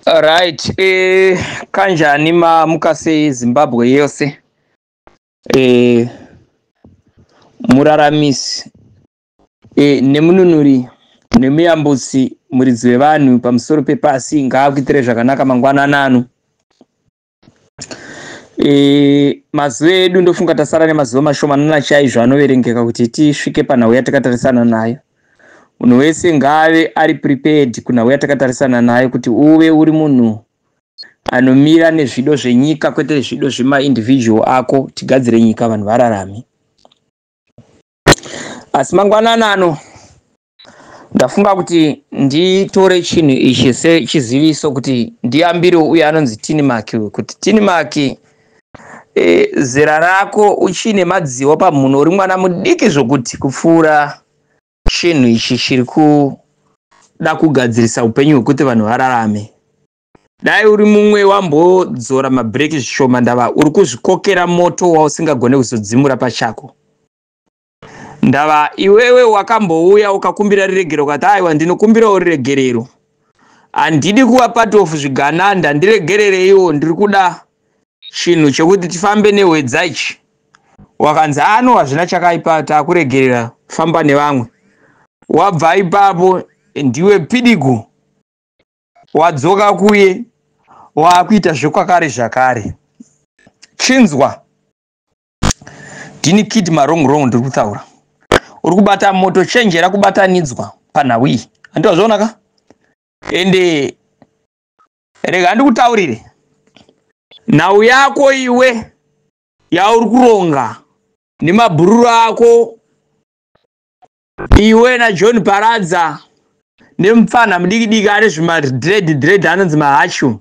Right, kanjani mukase Zimbabwe yose muraramisi nemununuri nemuyambusi muridzi wevanhu pamusoro pepasi ngaakuitire zvakanaka mangwanana ano. Mazuva edu ndofunga tasara nemazuva mashomanana chaizvo anoverengeka kuti tisvike panhau yatakatarisana nayo. Munhu wese ngaave ari prepared kunhau yatakatarisana nayo kuti uve uri munhu anomira nezvido zvenyika kwete zvido zvemaindividual ako, tigadzire nyika vanhu vararame. Asi mangwanana ano ndafunga kuti nditore chinhu ichi sechiziviso kuti ndiambire uyo anonzi Tinimark kuti Tinimark, zera rako uchine madziwa pamunhu uri mwana mudiki zvokuti kupfuura chinhu ichi chiri kuda kugadzirisa upenyu hwekuti vanhu vararame. Dai uri mumwe wambodzora mabhireki zvishoma ndava uri kuzvikokera moto wausingagone kuzodzimura pachako. Ndava iwewe wakambouya ukakumbira riregero ukati aiwa ndinokumbirawo riregerero, handidi kuva part of zvigananda, ndiregerereiwo, ndiri kuda chinhu chekuti tifambe nehwedza ichi. Wakanzi ano hazvina chakaipa, takuregerera, famba nevamwe. Wabva ipapo ndiwe pidigu, wadzoka kuye waakuita zvekwakare zvakare. Chinzwa, ndini Kid Marongorong ndiri kutaura. Uri kubata moto, chenjera kubatanidzwa panhau iyi. Handizvona ka? Ende rega ndikutaurire, nhau yako iwe yauri kuronga nemabhururu ako iwe naJohn Paradza nemupfanha mudiki-diki ane zvima-dread anonzi mahachu,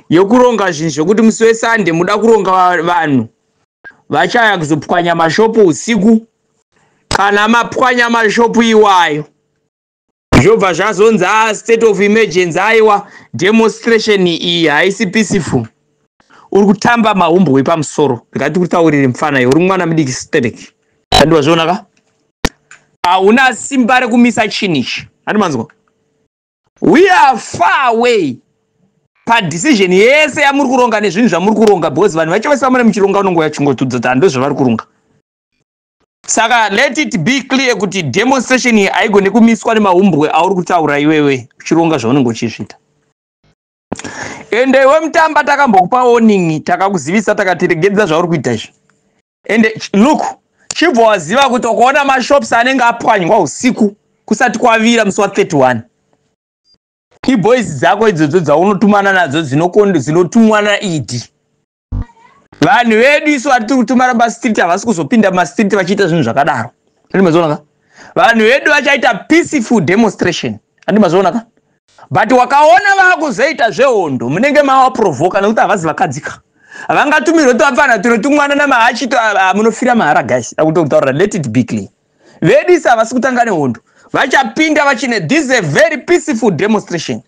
yokuronga zvinhu zvokuti musi weSunday muda kuronga vanhu vachaya kuzopwanya mashopu usiku. Kana mapwanya mashopu iwayo zvobva zvazonzi state of emergency, aiwa demonstration iyi haisi peaceful. Uri kutamba mahumbwe pamusoro. Ndikati kutaurire mufana iwe uri mwana mudiki stereki. Handizvona ka? Hauna simba rekumisa chinhu ichi. Handimanzwa? We are far away padecision yese yamuri kuronga nezvinhu zvamuri kuronga, because vanhu vacho vese vamune muchironga unongoya chingotudza kuti handizvo zvavari kuronga. Saka let it be clear kuti demonstration iyi haigone kumiswa nemahumbwe auri kutaura iwewe uchironga zvaunenge uchizvita. Ende iwe mutamba takambokupa warning, takakuzivisa takatiregedza zvauri kuita izvi. Ende look, chibva waziva kuti ukaona mashops anenge apwanywa usiku kusati kwavira musi wa31, iboys dzako idzodzo dzaunotumana nadzo dzinotumwa naID. Vanhu vedu isu vatiri kutumana pastreet havasi kuzopinda mastreet vachiita zvinhu zvakadaro. Handimazvona ka? Vanhu vedu vachaita peaceful demonstration. Handimazvona ka? But wakaona vakuzoita zvehondo munenge mavaprovoka nekuti havazi vakadzika. Havangatumirwe kuti vapfana tinotumwana namahachi munofira mahara guys. Takutaura, let it be clear. Vedu isu havasi kutanga nehondo. Vachapinda vachine, this is a very peaceful demonstration.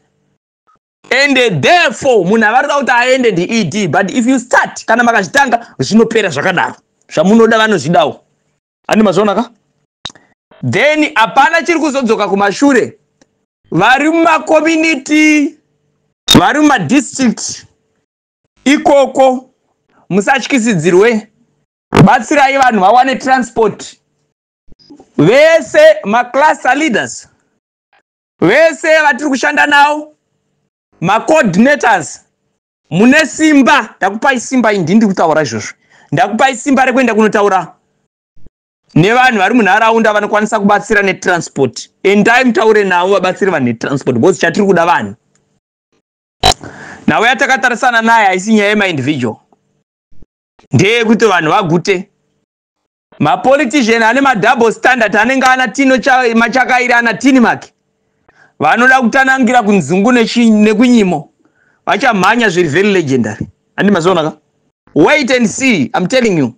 And therefore munhu avari kuti aende ndiED, but if you start kana makazvitanga zvinopera zvakadaro zvamunoda vanozvidawo. Handimazvona ka? Then hapana chiri kuzodzoka kumashure. Vari mumakommunity, vari mumadistrict ikoko, musatyisidzirwe, batsirai vanhu vawane transport. Vese macluster leaders, vese vatiri kushanda navo, macoordinators, mune simba. Ndakupai simba iyi, ndiri kutaura izvozvo. Ndakupai simba rekuenda kunotaura nevanhu vari munharaunda vanokwanisa kubatsira netransport. Endai mutaure navo vabatsire vanhu netransport, because chatiri kuda vanhu. Nhau yatakatarisana naye haisi nyaya yemaindividual, ndeyekuti vanhu vagute. Mapolitician ane madouble standard anenge ana Tino Machakairi ana Tinimark vanoda kutanangira kunzungu nekunyimo vachamhanya zviri very legendary. Handimazvona ka? Wait and see, I'm telling you.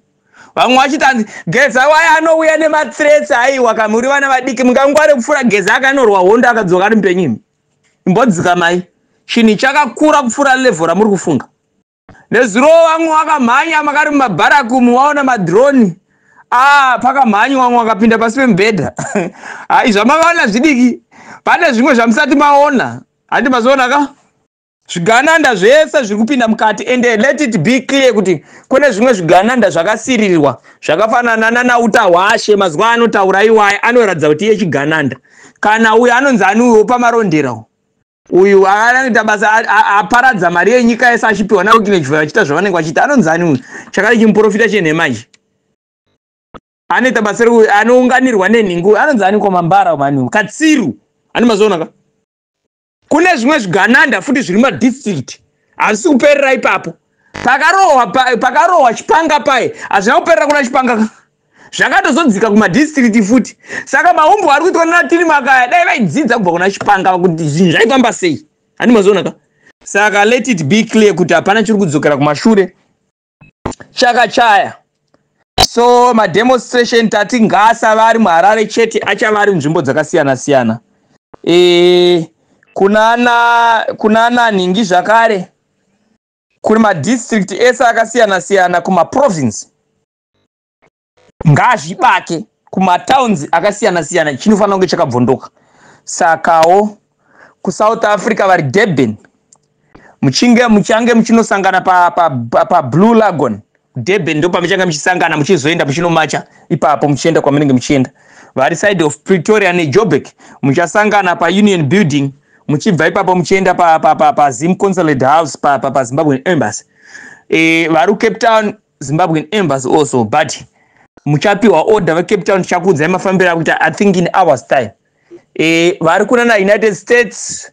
Vamwe vachitanzi Geza waya anouya nemathreats, aiwa kamuri vana vadiki mungangware kupfuura Geza akanorwa hondo akadzoka ari mupenyu. Imbodzika mai. Chinhu chakakura kupfuura level ramuri kufunga. Nezuro vamwe vakamhanya makari mumabharaku muwaona madrone. Pakamhanywa vamwe vakapinda pasi pemubhedha. Hai zvamakaona zvidiki. Pane zvimwe zvamusati maona. Handimazvona ka? Zvigananda zvese zviri kupinda mukati, and let it be clear kuti kune zvimwe zvigananda zvakasirirwa zvakafanana naUta Hwashe mazuva anotaura iwaye anoratidza kuti iye chigananda. Kana uyu anonzi anuwo pamarondera uyu anoita basa aparadza mari yenyika yese achipiwa naRukinechiva vachita zvavanenge vachiita, anonzi anuwo chakare chimuprofita chenhemanje anoita basa anounganirwa nenhingu, anonzi aniko Mambara manu Katsiru ani mazonaka. Kune zvimwe zvigananda futi zviri madistrict hazvisi kuperera ipapo. Pakarohwa chipanga paye hazvina kuperera kuna chipanga, zvakatozodzika kumadistrict futi. Saka maumbo ari kuitwa natiri makaya dai vaidzidza kubva kuna chipanga kuti zvinhu zvaifamba sei. Hani mazonaka. Saka let it be clear kuti hapana chiri kudzokera kumashure, chakachaya. So mademonstration tati ngaasava ari muHarare chete, achava ari munzvimbo dzakasiyana siyana. Kunana nhingi zvakare kuri madistrict ese akasiyana siyana, kumaprovince ngazvibake, kumatowns akasiyana siyana chinofanira kunge chakabvondoka. Sakawo kuSouth Africa vari Durban muchange muchinosangana pa Blue Lagoon. Durban ndo pamuchange muchisangana muchizoenda muchinomacha ipapo muchienda kwamunenge muchienda. Vari side of Pretoria neJoburg muchasangana pa Union Building muchibva ipapo muchienda pa Zim Consulate House pa Zimbabwean Embassy. Vari Cape Town Zimbabwean Embassy also, but muchapiwa order ve Cape Town chakudzai mafambira kuti I think in hours time. Vari kuna United States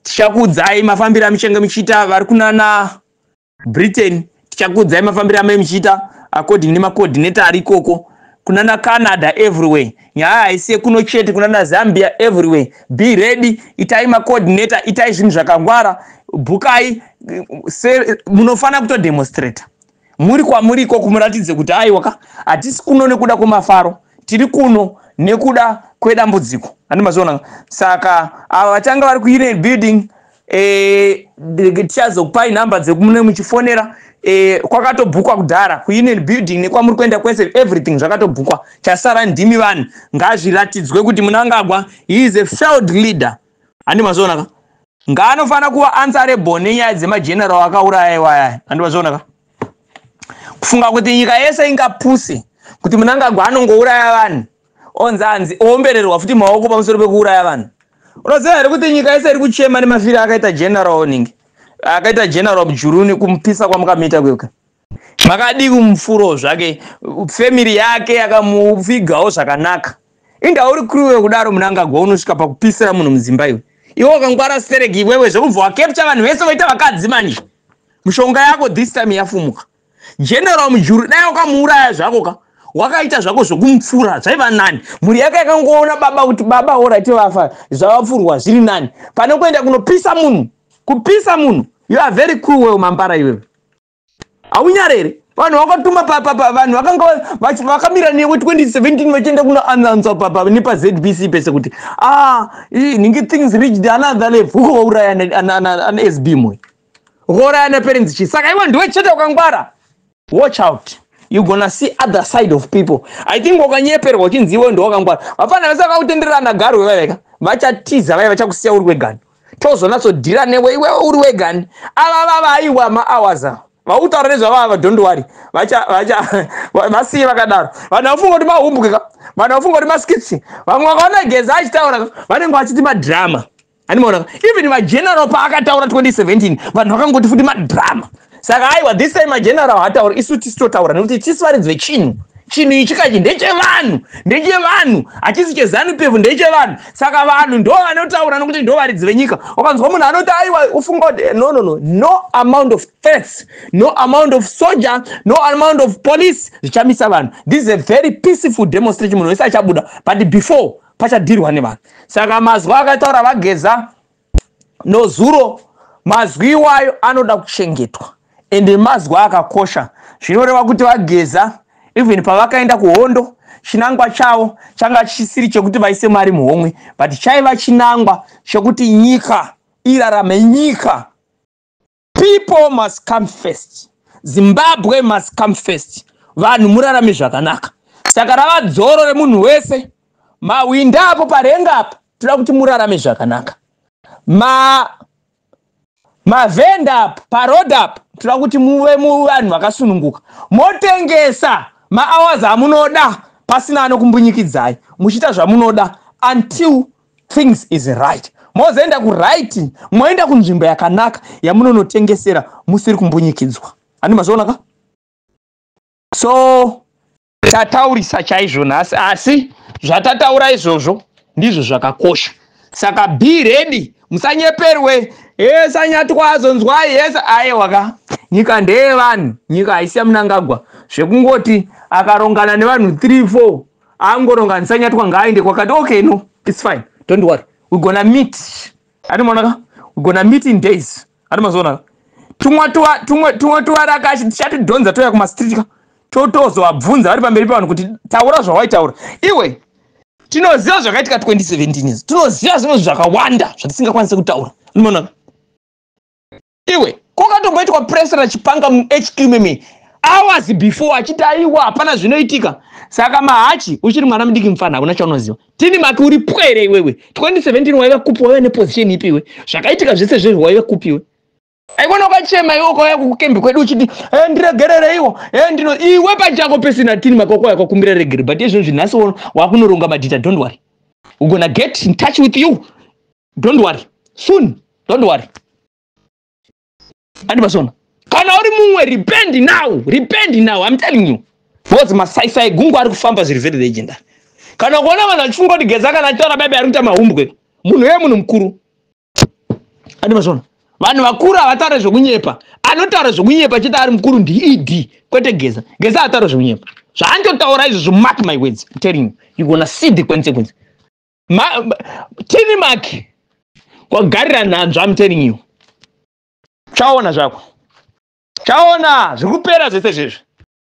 tichakudzai mafambira muchange muchiita. Vari kuna Britain tichakudzai mafambira muchiita according nema coordinator ari ikoko. Kuna Canada everywhere. Nyaya haisi kuno chete, kuna Zambia everywhere. Be ready, itai ma coordinator, itai zvinhu zvakangwara, bukai munofana kuto demonstrate. Muri kwamuriko kumuratidze kuti aiwa hatisi kuno nekuda kwemafaro, tiri kuno nekuda kwedambudziko. Hani mazona. Saka ava vachanga vari kuUnion Building tichazokupai namba dzekumune muchifonera. Kwakatobhukwa kudhara kuUnion Building nekwamuri kuenda kwese, everything zvakatobhukwa. Chasara ndimi vanhu ngazviratidzwe kuti Mnangagwa he is a failed leader. Handi mazonaka. Ngaanofana kuva answerable nenyaya dzemageneral akauraya iwaya. Handi mazonaka. Kufunga kuti nyika yese ingapuse kuti Mnangagwa anongouraya vanhu onzanzi oombererwa futi maoko pamusoro pekuuraya vanhu. Unoziva here kuti nyika yese iri kuchema nemafiro akaita general oningi, akaita general Mujuruni kumupisa kwamukamita kweka. Makadi kumufuro zvake, family yake yakamupfigawo zvakanaka. Inda uri kruwe kudaro Mnangagwa unosvika pakupisira munhu mudzimba iwe. Iwe wakangwara stereki iwewe zvekubva wakapcha vanhu vese vaita vakadzi manje. Mushonga yako this time yafumuka. General Mujuru dai wakamuuraya zvako wakaita zvako zvokumupfura zvaiva nani. Mhuri yake yakangoona baba kuti baba orati vafa zvavapfurwa zviri nani. Pane kuenda kunopisa munhu. Kupisa munhu. You are very cruel Mambara iwewe. Aunyarere. Vanhu vakatuma vanhu vakanga vakamira newe 2017 vachienda kunoanza nepa ZBC pese kuti ningi things reached another level. Ukauraya ana SB moyo. Ukauraya ana parents chi. Saka iwe ndiwe chete wakangwara. Watch out. You're gonna see other side of people. I think wakanyeperwa chinzi iwe ndo wakangwara. Vafana vese vakautenderana garo wewe. Vachatiza vaye vachakusiya uri wegani. Tozonatso-dhira newe iwe uri wegani. Ava vaiwa ma-hours. Vautaura nezvavava don't worry. Vasiye vakadaro. Vanhu vafunga kuti mahumbuka. Vanhu vafunga kuti maskitsi. Vamwe vakaona Geza achitaura vanenge vachiti madrama. Animaona. Even mageneral paakataura 2017 vanhu vakangoti futi madrama. Saka aiwa this time mageneral hataura isu tisitotaura nekuti tisivaridzwe chinhu. Chinhu ichi kachi ndechevanhu hachisi cheZANU-PF ndechevanhu. Saka vanhu ndo vanotaura nokuti ndo varidzi venyika. Wakanzwa munhu anoti aiwa ufunga kuti no amount of threats, no amount of soldier, no amount of police zvichamisa vanhu. This is a very peaceful demonstration munhu wese achabuda, but before pachadhirwa nevanhu. Saka mazwi akataura vaGeza noZuro, mazwi iwayo anoda kuchengetwa ende mazwi akakosha. Zvinoreva kuti vaGeza even pavakaenda kuhondo chinangwa chavo changa chisiri chekuti vaise mari muhomwe, but chaiva chinangwa chekuti nyika irarame nyika. People must come first. Zimbabwe must come first. Vanhu murarame zvakanaka. Saka rava dzoro remunhu wese. Mawinda apo parenga apa toda kuti murarame zvakanaka. mavenda paroad up tira kuti muve muvanhu vakasununguka motengesa mahours amunoda pasina anokumbunyikidzai muchita zvamunoda until things is right. Mozoenda kuright moenda kunzvimbo yakanaka yamunonotengesera musiri kumbunyikidzwa. Ani mazona ka? So tataurisa chaizvo nhasi asi zvatataura izvozvo ndizvo zvakakosha. Saka be ready, musanyeperwe. Sanyatwa azonzwa yesa aiwa ka. Nyika ndeye vanhu, nyika haisi yamunangagwa. Zvekungoti akarongana nevanhu 3-4 angoronga nsanyatwa ngaaende kwakati okay no it's fine don't worry we're gonna meet. Ani monaka we're gonna meet in days. Ani mazona tumwe tuwarakashi tichati toya kuma street ka totozovabvunza vari pamberi pavanhu kuti taura zvawaitaura iwe. Tinoziva zvakaitika 2017 tinoziva zvimwe zvakawanda zvatisingakwanisi kutaura. Ani monaka iwe kokatomboitwa pressure chipanga mu HQ meme hours before achiti aiwa hapana zvinoitika. Saka mahachi uchiri mwana mudiki mfana hakuna chaunoziva. Tini maki uri pwere iwewe. 2017 waiva kupiwa wewe neposition ipi iwe. Zvakaitika zvese zvezvo waiva kupiwa. Aikona ukachema iwe ukauya kukembi kwedu uchiti ndiregerere iwo ndino iwe pachako pesina tini makoko yako kumbira regere but izvo zvinasi wakunoronga madita don't worry. We're gonna get in touch with you. Don't worry. Soon. Don't worry. Andi basona. Kana uri mumwe repent now I'm telling you. What's my sci-fi gungu ari kufamba zviri very legendary. Kana kuona vanhu vachifunga kuti Geza kana achitaura bebe ari kuita mahumbwe munhu yeye munhu mukuru. Andi basona. Vanhu vakuru havataura zvokunyepa. Anotaura zvokunyepa chita ari mukuru ndi kwete Geza. Geza hataura zvokunyepa. Zvaanotaura izvo mark my words. I'm telling you. You're gonna see the consequence. Tini maki kwagarira nhanzvo I'm telling you. Chaona zvako. Chaona zvikupera zvese zvezvo.